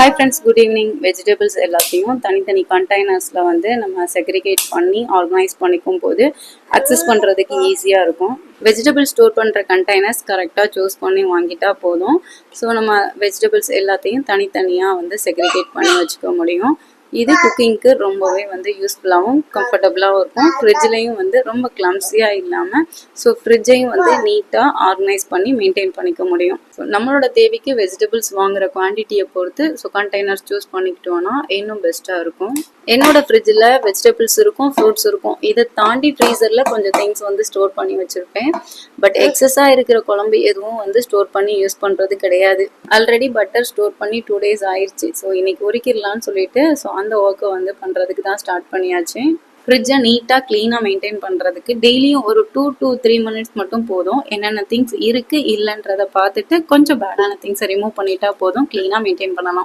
Hi friends, good evening. Vegetables எல்லாத்தையும் தனித்தனி கண்டெய்னர்ஸில் வந்து நம்ம செக்ரிகேட் பண்ணி ஆர்கனைஸ் பண்ணிக்கும் போது அக்சஸ் பண்ணுறதுக்கு ஈஸியாக இருக்கும். வெஜிடபிள் ஸ்டோர் பண்ணுற கண்டெய்னர்ஸ் கரெக்டாக சூஸ் பண்ணி வாங்கிட்டா போதும். ஸோ நம்ம வெஜிடபிள்ஸ் எல்லாத்தையும் தனித்தனியாக வந்து செக்ரிகேட் பண்ணி வச்சுக்க முடியும். இது குக்கிங்க்கு ரொம்பவே வந்து யூஸ்ஃபுல்லாகவும் கம்ஃபர்டபுளாகவும் இருக்கும். ஃப்ரிட்ஜ்லேயும் வந்து ரொம்ப கிளம்ஸியாக இல்லாமல் ஸோ ஃப்ரிட்ஜையும் வந்து நீட்டாக ஆர்கனைஸ் பண்ணி மெயின்டைன் பண்ணிக்க முடியும். ஸோ நம்மளோட தேவைக்கு வெஜிடபிள்ஸ் வாங்குகிற குவான்டிட்டியை பொறுத்து ஸோ கண்டெய்னர்ஸ் சூஸ் பண்ணிக்கிட்டோன்னா இன்னும் பெஸ்ட்டாக இருக்கும். என்னோட ஃப்ரிட்ஜில் வெஜிடபிள்ஸ் இருக்கும், ஃப்ரூட்ஸ் இருக்கும். இதை தாண்டி ஃப்ரீசரில் கொஞ்சம் திங்ஸ் வந்து ஸ்டோர் பண்ணி வச்சுருப்பேன். பட் எக்ஸஸாக இருக்கிற குழம்பு எதுவும் வந்து ஸ்டோர் பண்ணி யூஸ் பண்ணுறது கிடையாது. ஆல்ரெடி பட்டர் ஸ்டோர் பண்ணி 2 days ஆயிடுச்சு. ஸோ இன்றைக்கி உரிக்கிடலான்னு சொல்லிட்டு ஸோ அந்த ஒர்க்கை வந்து பண்ணுறதுக்கு தான் ஸ்டார்ட் பண்ணியாச்சு. ஃப்ரிட்ஜை நீட்டாக க்ளீனாக மெயின்டைன் பண்ணுறதுக்கு டெய்லியும் ஒரு 2 to 3 minutes மட்டும் போதும். என்னென்ன திங்ஸ் இருக்குது இல்லைன்றதை பார்த்துட்டு கொஞ்சம் பேடான திங்ஸை ரிமூவ் பண்ணிட்டா போதும், க்ளீனாக மெயின்டைன் பண்ணலாம்.